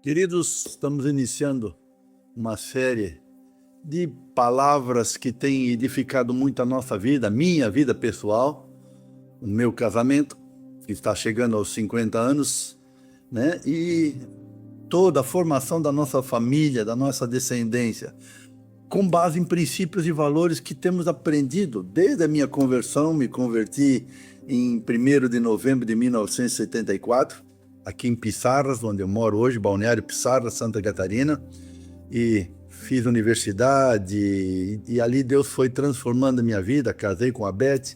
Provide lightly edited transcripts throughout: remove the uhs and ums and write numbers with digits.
Queridos, estamos iniciando uma série de palavras que têm edificado muito a nossa vida, a minha vida pessoal, o meu casamento, que está chegando aos 50 anos, né? E toda a formação da nossa família, da nossa descendência, com base em princípios e valores que temos aprendido desde a minha conversão. Me converti em 1º de novembro de 1974, aqui em Pissarras, onde eu moro hoje, Balneário Pissarras, Santa Catarina, e fiz universidade, e ali Deus foi transformando a minha vida. Casei com a Beth,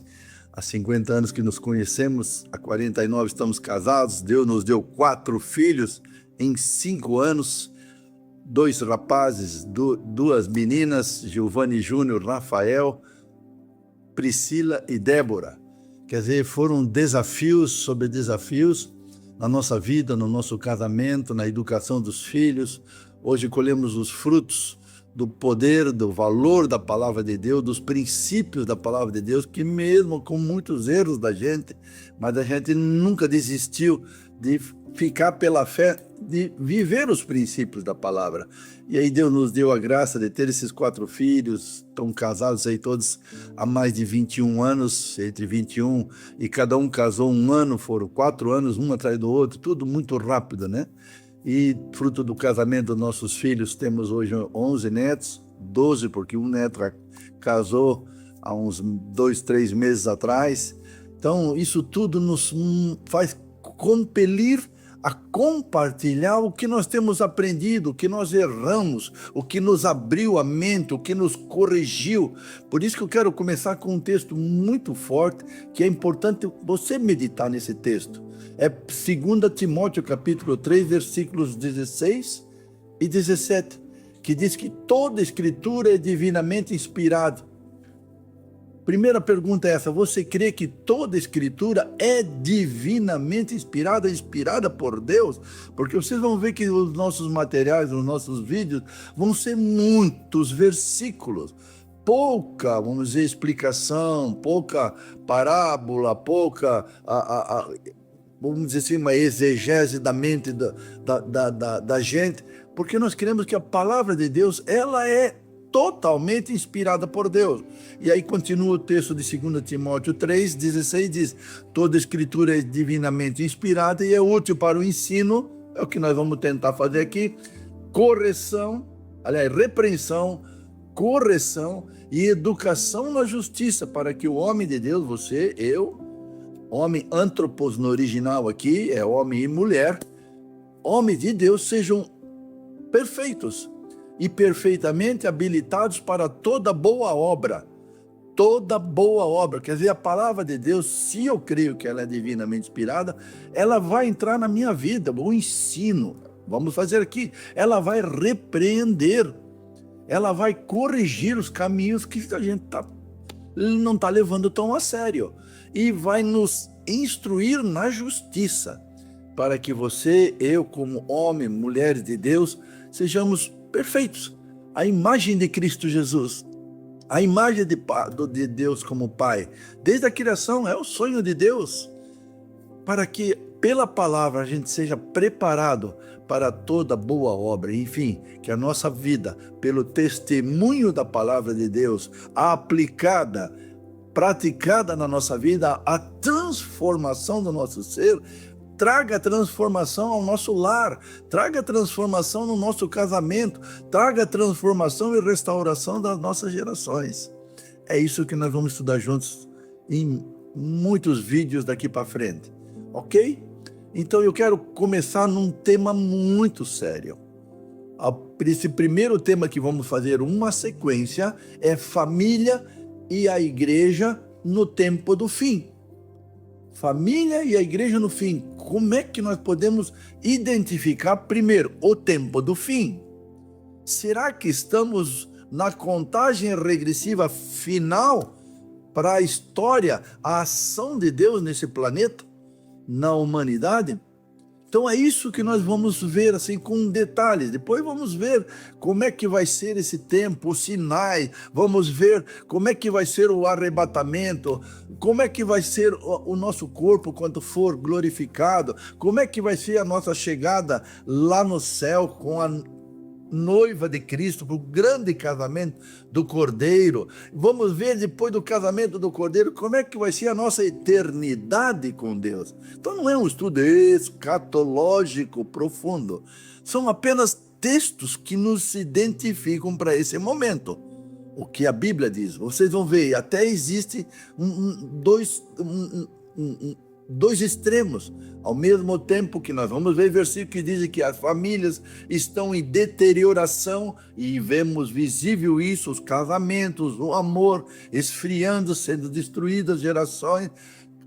há 50 anos que nos conhecemos, há 49 estamos casados. Deus nos deu 4 filhos em 5 anos, 2 rapazes, 2 meninas, Giovanni Júnior, Rafael, Priscila e Débora. Quer dizer, foram desafios sobre desafios na nossa vida, no nosso casamento, na educação dos filhos. Hoje colhemos os frutos do poder, do valor da palavra de Deus, dos princípios da palavra de Deus, que mesmo com muitos erros da gente, mas a gente nunca desistiu de ficar pela fé, de viver os princípios da palavra. E aí Deus nos deu a graça de ter esses 4 filhos, estão casados aí todos há mais de 21 anos, entre 21, e cada um casou um ano, foram 4 anos, um atrás do outro, tudo muito rápido, né? E fruto do casamento dos nossos filhos, temos hoje 11 netos, 12, porque um neto casou há uns 2, 3 meses atrás. Então, isso tudo nos faz compelir a compartilhar o que nós temos aprendido, o que nós erramos, o que nos abriu a mente, o que nos corrigiu. Por isso que eu quero começar com um texto muito forte, que é importante você meditar nesse texto. É 2 Timóteo capítulo 3, versículos 16 e 17, que diz que toda escritura é divinamente inspirada. Primeira pergunta é essa: você crê que toda escritura é divinamente inspirada, inspirada por Deus? Porque vocês vão ver que os nossos materiais, os nossos vídeos, vão ser muitos versículos, pouca, vamos dizer, explicação, pouca parábola, pouca, vamos dizer assim, uma exegese da mente da gente, porque nós queremos que a palavra de Deus, ela é totalmente inspirada por Deus. E aí continua o texto de 2 Timóteo 3, 16, diz: toda escritura é divinamente inspirada e é útil para o ensino, é o que nós vamos tentar fazer aqui, correção, aliás, repreensão, correção e educação na justiça, para que o homem de Deus, você, eu, homem antropos no original aqui, é homem e mulher, homens de Deus, sejam perfeitos e perfeitamente habilitados para toda boa obra. Toda boa obra, quer dizer, a palavra de Deus, se eu creio que ela é divinamente inspirada, ela vai entrar na minha vida, o ensino, vamos fazer aqui, ela vai repreender, ela vai corrigir os caminhos que a gente não está levando tão a sério, e vai nos instruir na justiça, para que você, eu, como homem, mulher de Deus, sejamos perfeitos, a imagem de Cristo Jesus, a imagem de Deus como Pai. Desde a criação é o sonho de Deus, para que pela palavra a gente seja preparado para toda boa obra. Enfim, que a nossa vida, pelo testemunho da palavra de Deus, aplicada, praticada na nossa vida, a transformação do nosso ser, traga transformação ao nosso lar, traga transformação no nosso casamento, traga transformação e restauração das nossas gerações. É isso que nós vamos estudar juntos em muitos vídeos daqui para frente, ok? Então eu quero começar num tema muito sério. Esse primeiro tema que vamos fazer uma sequência é família e a igreja no tempo do fim. Família e a igreja no fim. Como é que nós podemos identificar, primeiro, o tempo do fim? Será que estamos na contagem regressiva final para a história, a ação de Deus nesse planeta, na humanidade? Então é isso que nós vamos ver assim com detalhes. Depois vamos ver como é que vai ser esse tempo, os sinais, vamos ver como é que vai ser o arrebatamento, como é que vai ser o nosso corpo quando for glorificado, como é que vai ser a nossa chegada lá no céu com a noiva de Cristo, para o grande casamento do Cordeiro. Vamos ver depois do casamento do Cordeiro como é que vai ser a nossa eternidade com Deus. Então não é um estudo escatológico profundo, são apenas textos que nos identificam para esse momento. O que a Bíblia diz, vocês vão ver, até existe dois extremos, ao mesmo tempo que nós vamos ver versículos que dizem que as famílias estão em deterioração, e vemos visível isso, os casamentos, o amor esfriando, sendo destruídas gerações,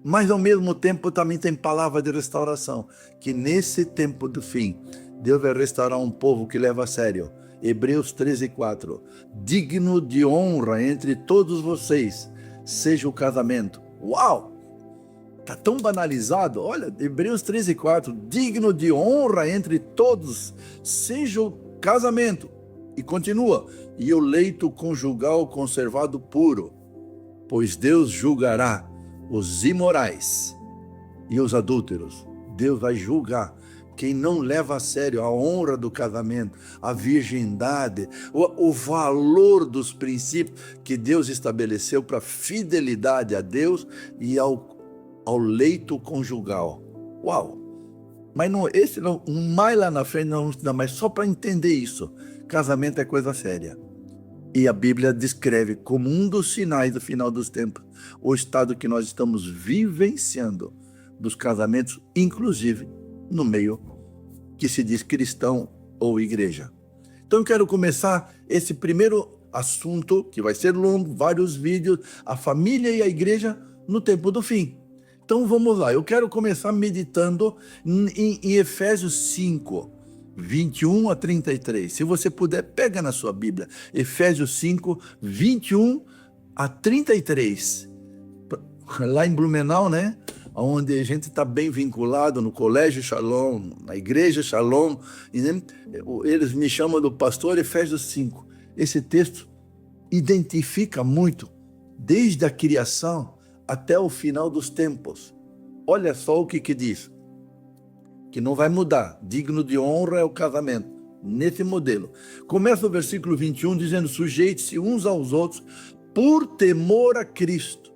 mas ao mesmo tempo também tem palavra de restauração, que nesse tempo do fim, Deus vai restaurar um povo que leva a sério. Hebreus 13:4, digno de honra entre todos vocês, seja o casamento. Uau! Está tão banalizado. Olha, Hebreus 13:4, digno de honra entre todos, seja o casamento. E continua, e o leito conjugal conservado puro, pois Deus julgará os imorais e os adúlteros. Deus vai julgar quem não leva a sério a honra do casamento, a virgindade, o valor dos princípios que Deus estabeleceu para fidelidade a Deus e ao leito conjugal. Uau! Mas não, esse não, mais lá na frente não, mas só para entender isso, casamento é coisa séria. E a Bíblia descreve como um dos sinais do final dos tempos o estado que nós estamos vivenciando dos casamentos, inclusive no meio que se diz cristão ou igreja. Então eu quero começar esse primeiro assunto, que vai ser longo, vários vídeos, a família e a igreja no tempo do fim. Então vamos lá, eu quero começar meditando em Efésios 5, 21 a 33. Se você puder, pega na sua Bíblia, Efésios 5, 21 a 33. Lá em Blumenau, né? Onde a gente está bem vinculado no Colégio Shalom, na Igreja Shalom, e, né, eles me chamam do pastor Efésios 5. Esse texto identifica muito, desde a criação até o final dos tempos. Olha só o que diz, que não vai mudar, digno de honra é o casamento, nesse modelo. Começa o versículo 21 dizendo, sujeite-se uns aos outros por temor a Cristo.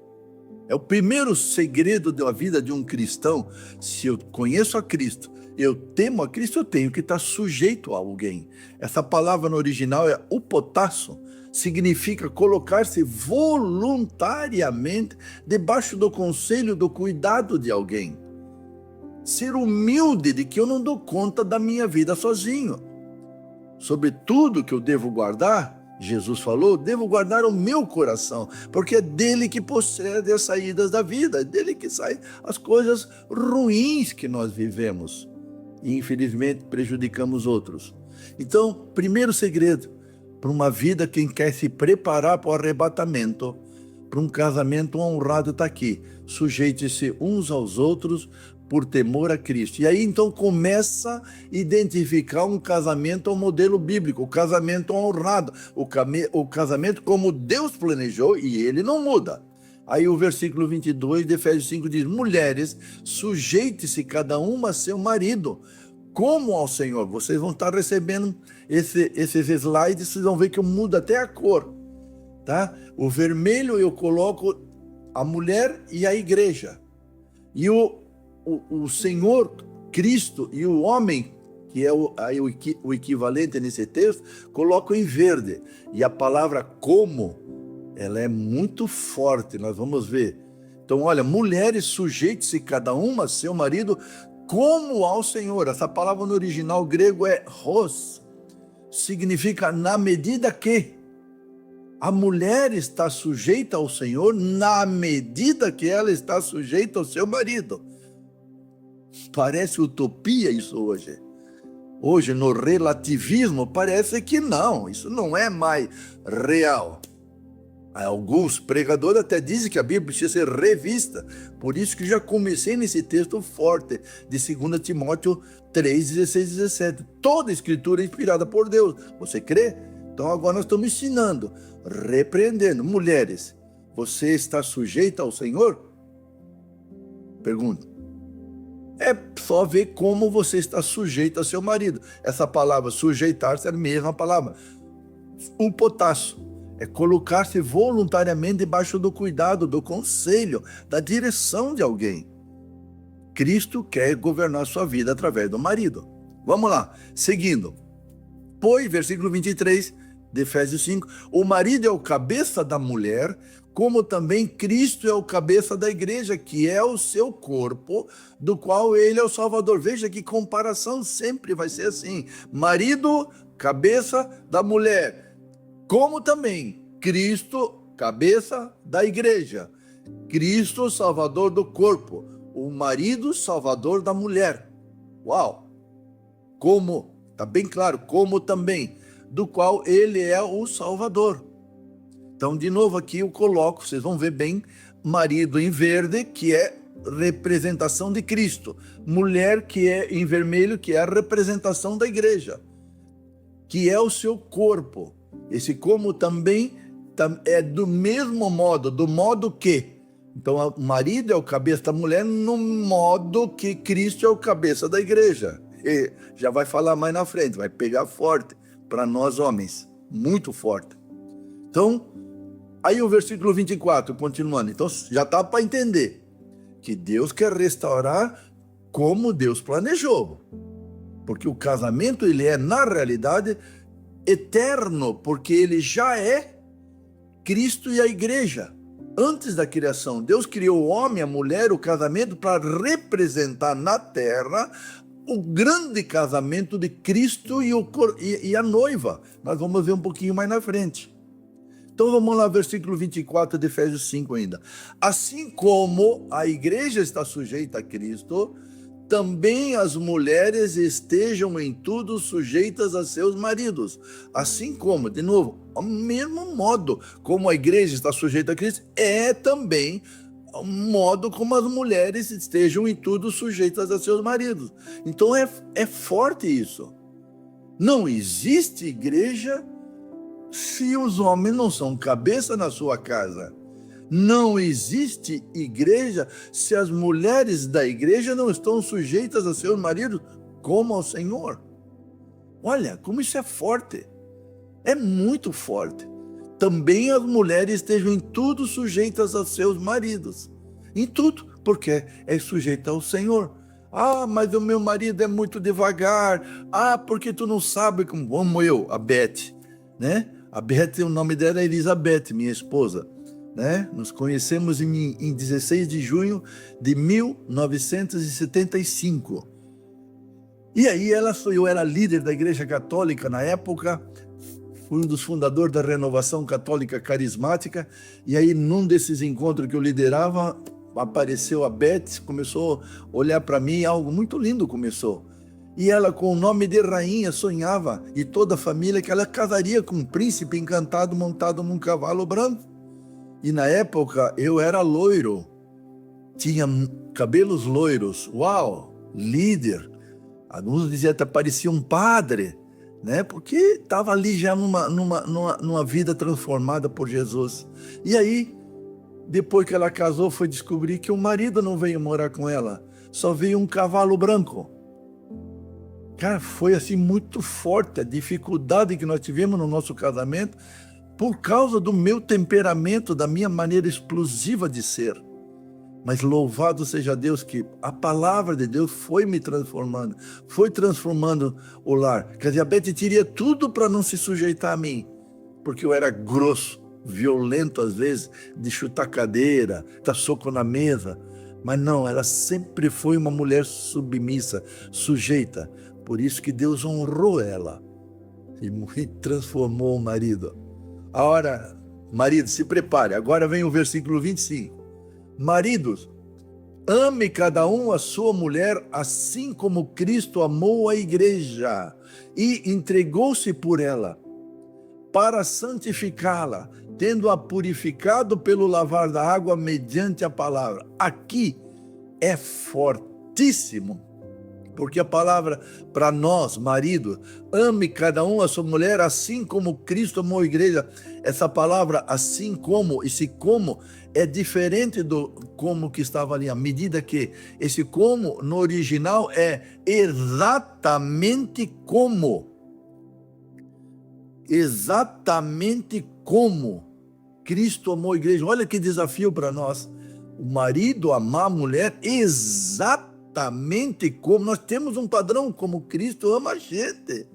É o primeiro segredo da vida de um cristão. Se eu conheço a Cristo, eu temo a Cristo, eu tenho que estar sujeito a alguém. Essa palavra no original é upotasso, significa colocar-se voluntariamente debaixo do conselho, do cuidado de alguém. Ser humilde de que eu não dou conta da minha vida sozinho. Sobre tudo que eu devo guardar, Jesus falou, devo guardar o meu coração, porque é dele que procede as saídas da vida, é dele que saem as coisas ruins que nós vivemos e infelizmente prejudicamos outros. Então, primeiro segredo para uma vida, quem quer se preparar para o arrebatamento, para um casamento honrado, está aqui, sujeite-se uns aos outros por temor a Cristo. E aí então começa a identificar um casamento ao modelo bíblico, o casamento honrado, o casamento como Deus planejou, e ele não muda. Aí o versículo 22 de Efésios 5 diz, mulheres, sujeite-se cada uma a seu marido, como ao Senhor. Vocês vão estar recebendo esses slides, vocês vão ver que eu mudo até a cor, tá? O vermelho eu coloco a mulher e a igreja, e o Senhor Cristo e o homem, que é o equivalente nesse texto, coloco em verde. E a palavra como, ela é muito forte, nós vamos ver. Então, olha, mulheres, sujeite-se cada uma a seu marido como ao Senhor. Essa palavra no original grego é hos, significa na medida que. A mulher está sujeita ao Senhor na medida que ela está sujeita ao seu marido. Parece utopia isso hoje. Hoje, no relativismo, parece que não, isso não é mais real. Alguns pregadores até dizem que a Bíblia precisa ser revista. Por isso que já comecei nesse texto forte de 2 Timóteo 3, 16 e 17. Toda a escritura é inspirada por Deus. Você crê? Então agora nós estamos ensinando, repreendendo. Mulheres, você está sujeita ao Senhor? Pergunta. É só ver como você está sujeito ao seu marido. Essa palavra sujeitar-se é a mesma palavra. Um potássio. É colocar-se voluntariamente debaixo do cuidado, do conselho, da direção de alguém. Cristo quer governar sua vida através do marido. Vamos lá, seguindo. Pois, versículo 23 de Efésios 5, o marido é o cabeça da mulher, como também Cristo é o cabeça da igreja, que é o seu corpo, do qual ele é o Salvador. Veja que comparação sempre vai ser assim. Marido, cabeça da mulher. Como também Cristo, cabeça da igreja. Cristo, salvador do corpo. O marido, salvador da mulher. Uau! Como, está bem claro, como também, do qual ele é o salvador. Então, de novo aqui eu coloco, vocês vão ver bem, marido em verde, que é representação de Cristo. Mulher, que é em vermelho, que é a representação da igreja. Que é o seu corpo. Esse como também é do mesmo modo, do modo que. Então, o marido é o cabeça da mulher no modo que Cristo é o cabeça da igreja. E já vai falar mais na frente, vai pegar forte para nós homens, muito forte. Então, aí o versículo 24, continuando. Então, já está para entender que Deus quer restaurar como Deus planejou. Porque o casamento, ele é, na realidade, eterno, porque ele já é Cristo e a igreja. Antes da criação, Deus criou o homem, a mulher, o casamento para representar na terra o grande casamento de Cristo e a noiva. Nós vamos ver um pouquinho mais na frente. Então vamos lá, versículo 24 de Efésios 5 ainda. Assim como a igreja está sujeita a Cristo, também as mulheres estejam em tudo sujeitas a seus maridos. Assim como, de novo, ao mesmo modo como a igreja está sujeita a Cristo, é também o modo como as mulheres estejam em tudo sujeitas a seus maridos. Então é forte isso. Não existe igreja se os homens não são cabeça na sua casa. Não existe igreja se as mulheres da igreja não estão sujeitas a seus maridos como ao Senhor. Olha, como isso é forte. É muito forte. Também as mulheres estejam em tudo sujeitas a seus maridos. Em tudo, porque é sujeita ao Senhor. Ah, mas o meu marido é muito devagar. Ah, porque tu não sabe como eu, a Beth, né? A Beth, o nome dela é Elizabeth, minha esposa. Né? Nos conhecemos em 16 de junho de 1975. E aí eu era líder da Igreja Católica na época, fui um dos fundadores da Renovação Católica Carismática, e aí num desses encontros que eu liderava, apareceu a Beth, começou a olhar para mim, algo muito lindo começou. E ela, com o nome de rainha, sonhava, e toda a família, que ela casaria com um príncipe encantado montado num cavalo branco. E na época eu era loiro, tinha cabelos loiros, uau, líder. Alguns diziam até parecia um padre, né? Porque estava ali já numa vida transformada por Jesus. E aí, depois que ela casou, foi descobrir que o marido não veio morar com ela, só veio um cavalo branco. Cara, foi assim muito forte a dificuldade que nós tivemos no nosso casamento, por causa do meu temperamento, da minha maneira explosiva de ser. Mas louvado seja Deus que a palavra de Deus foi me transformando, foi transformando o lar. Quer dizer, a Beth teria tudo para não se sujeitar a mim, porque eu era grosso, violento às vezes, de chutar cadeira, dar soco na mesa. Mas não, ela sempre foi uma mulher submissa, sujeita. Por isso que Deus honrou ela e transformou o marido. Agora, marido, se prepare. Agora vem o versículo 25. Maridos, ame cada um a sua mulher, assim como Cristo amou a igreja e entregou-se por ela, para santificá-la, tendo-a purificado pelo lavar da água mediante a palavra. Aqui é fortíssimo, porque a palavra para nós, marido, ame cada um a sua mulher, assim como Cristo amou a igreja. Essa palavra, assim como, esse como, é diferente do como que estava ali, à medida que esse como, no original, é exatamente como. Exatamente como Cristo amou a igreja. Olha que desafio para nós. O marido amar a mulher exatamente como. Nós temos um padrão como Cristo ama a gente.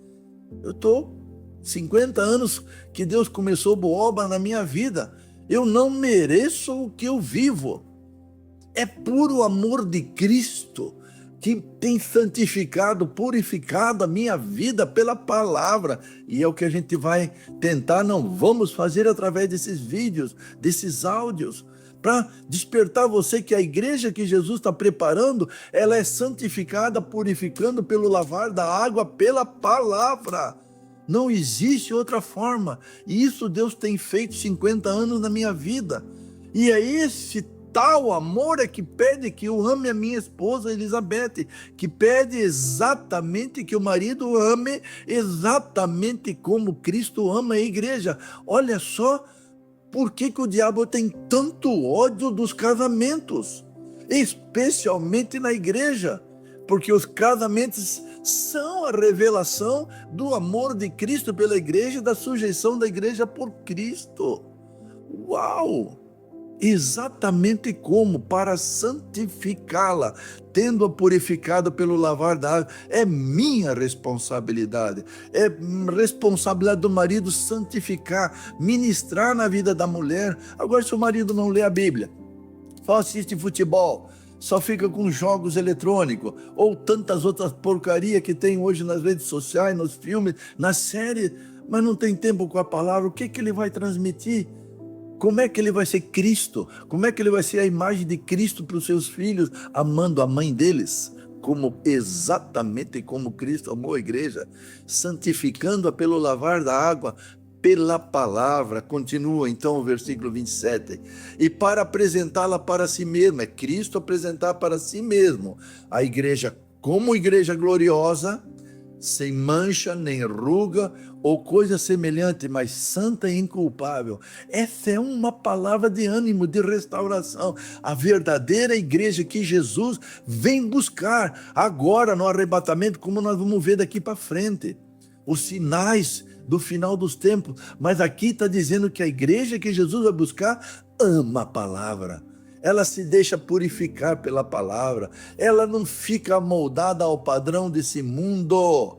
Eu estou 50 anos que Deus começou boa obra na minha vida. Eu não mereço o que eu vivo. É puro amor de Cristo que tem santificado, purificado a minha vida pela palavra. E é o que a gente vai tentar, não vamos fazer através desses vídeos, desses áudios, para despertar você que a igreja que Jesus está preparando, ela é santificada, purificando pelo lavar da água, pela palavra. Não existe outra forma. E isso Deus tem feito 50 anos na minha vida. E é esse tal amor é que pede que eu ame a minha esposa Elizabeth, que pede exatamente que o marido ame exatamente como Cristo ama a igreja. Olha só por que o diabo tem tanto ódio dos casamentos, especialmente na igreja, porque os casamentos são a revelação do amor de Cristo pela igreja e da sujeição da igreja por Cristo. Uau! Exatamente como para santificá-la, tendo-a purificado pelo lavar da água. É minha responsabilidade, é responsabilidade do marido santificar, ministrar na vida da mulher. Agora, se o marido não lê a Bíblia, só assiste futebol, só fica com jogos eletrônicos, ou tantas outras porcarias que tem hoje nas redes sociais, nos filmes, nas séries, mas não tem tempo com a palavra, o que ele vai transmitir? Como é que ele vai ser Cristo? Como é que ele vai ser a imagem de Cristo para os seus filhos, amando a mãe deles? Exatamente como Cristo amou a igreja, santificando-a pelo lavar da água, pela palavra. Continua então o versículo 27. E para apresentá-la para si mesmo, é Cristo apresentar para si mesmo a igreja como igreja gloriosa, sem mancha, nem ruga, ou coisa semelhante, mas santa e inculpável. Essa é uma palavra de ânimo, de restauração. A verdadeira igreja que Jesus vem buscar agora no arrebatamento, como nós vamos ver daqui para frente. Os sinais do final dos tempos. Mas aqui está dizendo que a igreja que Jesus vai buscar ama a palavra. Ela se deixa purificar pela palavra. Ela não fica moldada ao padrão desse mundo.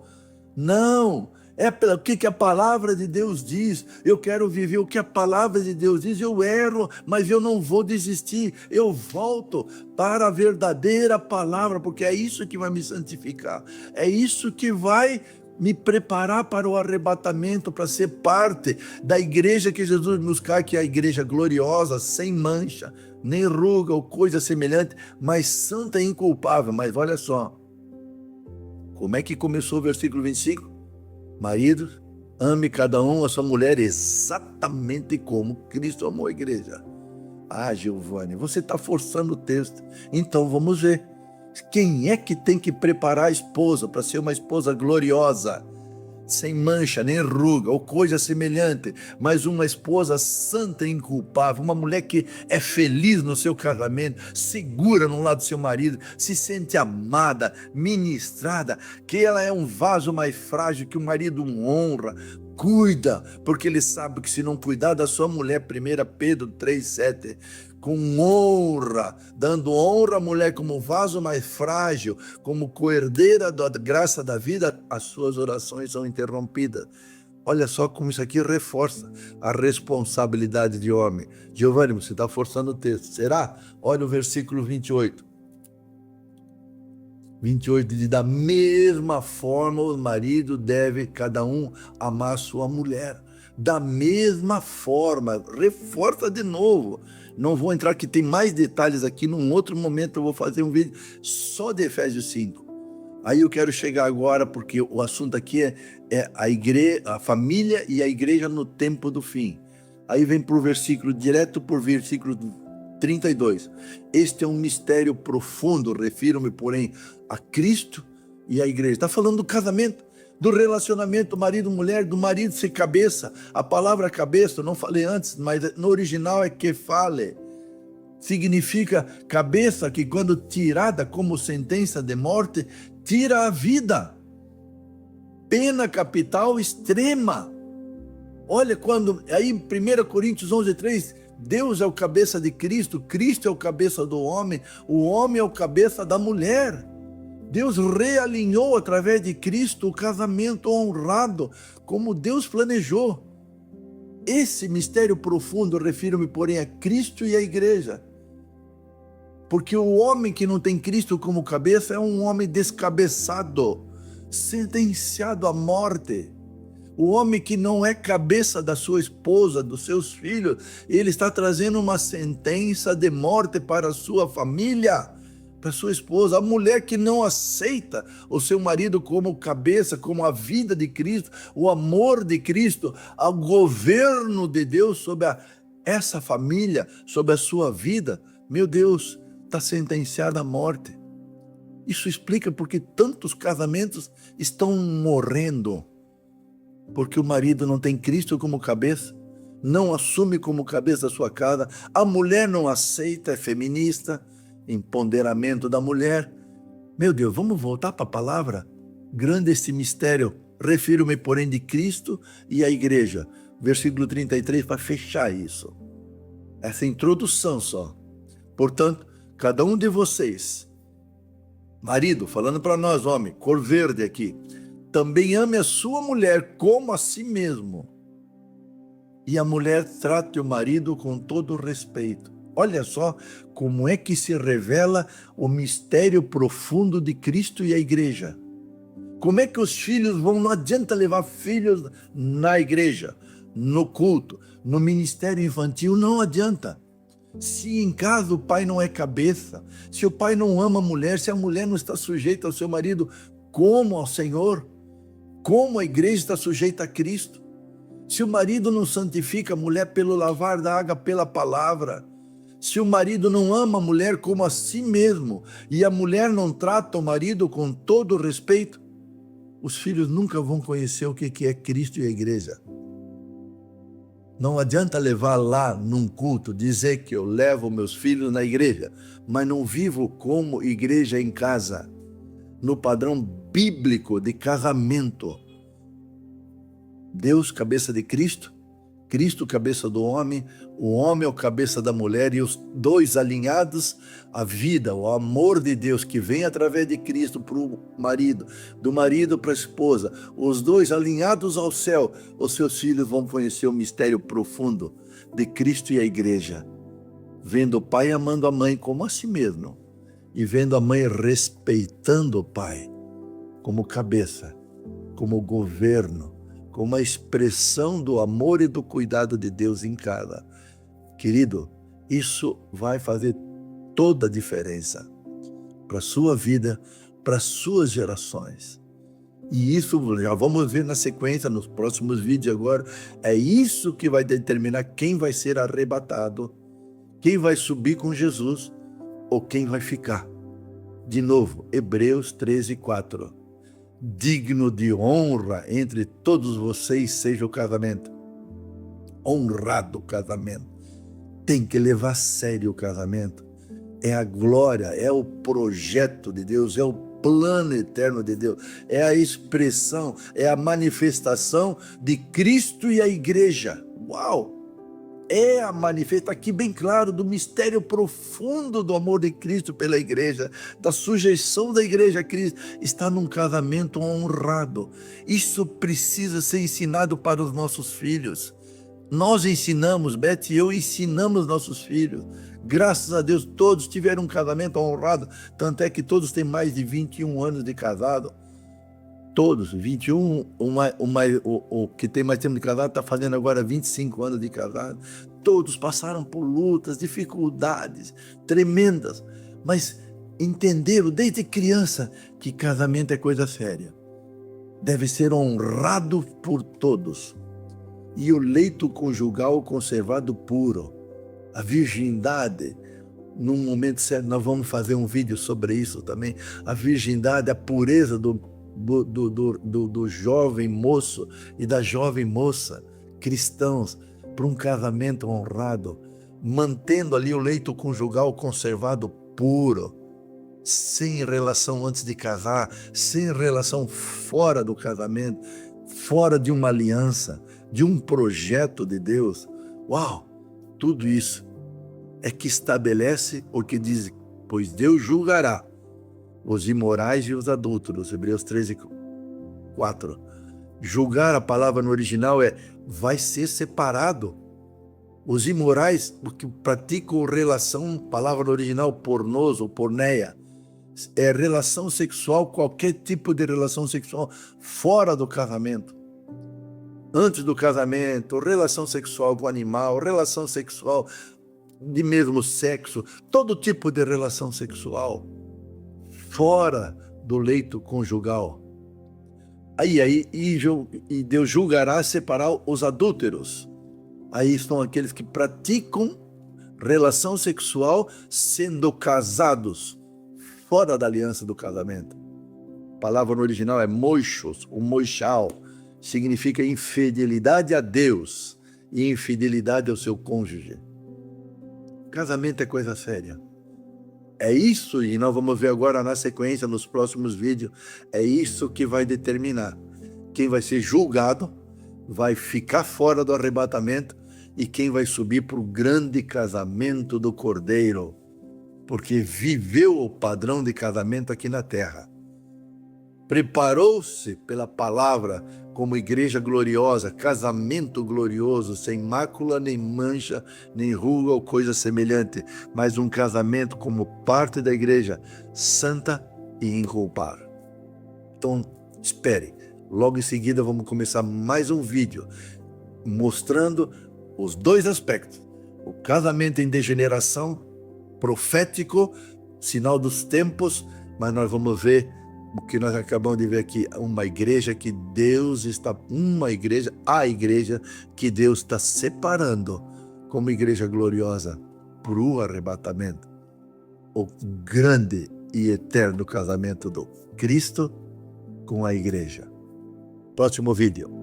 Não. É pelo que a palavra de Deus diz. Eu quero viver o que a palavra de Deus diz. Eu erro, mas eu não vou desistir. Eu volto para a verdadeira palavra, porque é isso que vai me santificar. É isso que vai me preparar para o arrebatamento, para ser parte da igreja que Jesus nos quer, que é a igreja gloriosa, sem mancha, nem ruga ou coisa semelhante, mas santa e inculpável. Mas olha só, como é que começou o versículo 25? Marido, ame cada um a sua mulher exatamente como Cristo amou a igreja. Ah, Giovanni, você está forçando o texto. Então vamos ver. Quem é que tem que preparar a esposa para ser uma esposa gloriosa, sem mancha, nem ruga, ou coisa semelhante, mas uma esposa santa e inculpável, uma mulher que é feliz no seu casamento, segura no lado do seu marido, se sente amada, ministrada, que ela é um vaso mais frágil, que o marido honra, cuida, porque ele sabe que se não cuidar da sua mulher, 1 Pedro 3,7, com honra, dando honra à mulher como vaso mais frágil, como coerdeira da graça da vida, as suas orações são interrompidas. Olha só como isso aqui reforça a responsabilidade de homem. Giovanni, você está forçando o texto. Será? Olha o versículo 28. 28 diz: da mesma forma o marido deve cada um amar sua mulher. Da mesma forma, reforça de novo. Não vou entrar, que tem mais detalhes aqui, num outro momento eu vou fazer um vídeo só de Efésios 5. Aí eu quero chegar agora, porque o assunto aqui é a igreja, a família e a igreja no tempo do fim. Aí vem para o versículo, direto por versículo 32. Este é um mistério profundo, refiro-me, porém, a Cristo e à igreja. Está falando do casamento, do relacionamento marido-mulher, do marido ser cabeça. A palavra cabeça, eu não falei antes, mas no original é kefale. Significa cabeça que, quando tirada como sentença de morte, tira a vida. Pena capital extrema. Olha, quando aí em 1 Coríntios 11:3, Deus é o cabeça de Cristo, Cristo é o cabeça do homem, o homem é o cabeça da mulher. Deus realinhou através de Cristo o casamento honrado, como Deus planejou. Esse mistério profundo, refiro-me, porém, a Cristo e a igreja. Porque o homem que não tem Cristo como cabeça é um homem descabeçado, sentenciado à morte. O homem que não é cabeça da sua esposa, dos seus filhos, ele está trazendo uma sentença de morte para a sua família, para a sua esposa. A mulher que não aceita o seu marido como cabeça, como a vida de Cristo, o amor de Cristo, o governo de Deus sobre essa família, sobre a sua vida, meu Deus, está sentenciada à morte. Isso explica porque tantos casamentos estão morrendo. Porque o marido não tem Cristo como cabeça, não assume como cabeça da sua casa, a mulher não aceita, é feminista, empoderamento da mulher. Meu Deus, vamos voltar para a palavra? Grande esse mistério, refiro-me, porém, de Cristo e a igreja. Versículo 33, para fechar isso. Essa introdução só. Portanto, cada um de vocês, marido, falando para nós, homem, cor verde aqui, também ame a sua mulher como a si mesmo. E a mulher trate o marido com todo respeito. Olha só como é que se revela o mistério profundo de Cristo e a igreja. Como é que os filhos vão, não adianta levar filhos na igreja, no culto, no ministério infantil, não adianta. Se em casa o pai não é cabeça, se o pai não ama a mulher, se a mulher não está sujeita ao seu marido como ao Senhor, como a igreja está sujeita a Cristo, se o marido não santifica a mulher pelo lavar da água, pela palavra, se o marido não ama a mulher como a si mesmo e a mulher não trata o marido com todo respeito, os filhos nunca vão conhecer o que é Cristo e a igreja. Não adianta levar lá num culto, dizer que eu levo meus filhos na igreja, mas não vivo como igreja em casa, no padrão bíblico de casamento. Deus, cabeça de Cristo, Cristo, cabeça do homem, o homem é o cabeça da mulher, e os dois alinhados à vida, o amor de Deus que vem através de Cristo para o marido, do marido para a esposa, os dois alinhados ao céu, os seus filhos vão conhecer o mistério profundo de Cristo e a igreja, vendo o pai amando a mãe como a si mesmo, e vendo a mãe respeitando o pai como cabeça, como governo, como a expressão do amor e do cuidado de Deus em casa. Querido, isso vai fazer toda a diferença para a sua vida, para as suas gerações. E isso já vamos ver na sequência, nos próximos vídeos agora. É isso que vai determinar quem vai ser arrebatado, quem vai subir com Jesus ou quem vai ficar. De novo, Hebreus 13:4. Digno de honra entre todos vocês seja o casamento. Honrado o casamento. Tem que levar a sério o casamento. É a glória, é o projeto de Deus, é o plano eterno de Deus, é a expressão, é a manifestação de Cristo e a igreja. Uau! É a manifestação, aqui bem claro, do mistério profundo do amor de Cristo pela igreja, da sujeição da igreja a Cristo, está num casamento honrado. Isso precisa ser ensinado para os nossos filhos. Nós ensinamos, Beth e eu ensinamos nossos filhos. Graças a Deus, todos tiveram um casamento honrado, tanto é que todos têm mais de 21 anos de casado. Todos, 21, o que tem mais tempo de casado está fazendo agora 25 anos de casado. Todos passaram por lutas, dificuldades tremendas, mas entenderam desde criança que casamento é coisa séria. Deve ser honrado por todos. e o leito conjugal conservado puro. A virgindade, num momento certo, nós vamos fazer um vídeo sobre isso também. A virgindade, a pureza do jovem moço e da jovem moça, cristãos, para um casamento honrado, mantendo ali o leito conjugal conservado puro, sem relação antes de casar, sem relação fora do casamento, fora de uma aliança, de um projeto de Deus. Uau! Tudo isso é que estabelece o que diz, pois Deus julgará os imorais e os adúlteros, Hebreus 13:4. Julgar, a palavra no original vai ser separado. Os imorais, porque praticam relação, palavra no original pornoso, porneia, é relação sexual, qualquer tipo de relação sexual fora do casamento. Antes do casamento, relação sexual com animal, relação sexual de mesmo sexo, todo tipo de relação sexual fora do leito conjugal. E Deus julgará separar os adúlteros. Aí estão aqueles que praticam relação sexual sendo casados fora da aliança do casamento. A palavra no original é moixos, o moixal, significa infidelidade a Deus e infidelidade ao seu cônjuge. Casamento é coisa séria. É isso, e nós vamos ver agora na sequência, nos próximos vídeos, é isso que vai determinar quem vai ser julgado, vai ficar fora do arrebatamento e quem vai subir para o grande casamento do Cordeiro, porque viveu o padrão de casamento aqui na terra. Preparou-se pela palavra como igreja gloriosa, casamento glorioso, sem mácula, nem mancha, nem ruga ou coisa semelhante, mas um casamento como parte da igreja, santa e inculpável. Então, espere. Logo em seguida vamos começar mais um vídeo mostrando os dois aspectos. O casamento em degeneração, profético, sinal dos tempos, mas nós vamos ver o que nós acabamos de ver aqui, uma igreja que Deus está, a igreja que Deus está separando como igreja gloriosa para o arrebatamento, o grande e eterno casamento do Cristo com a igreja. Próximo vídeo.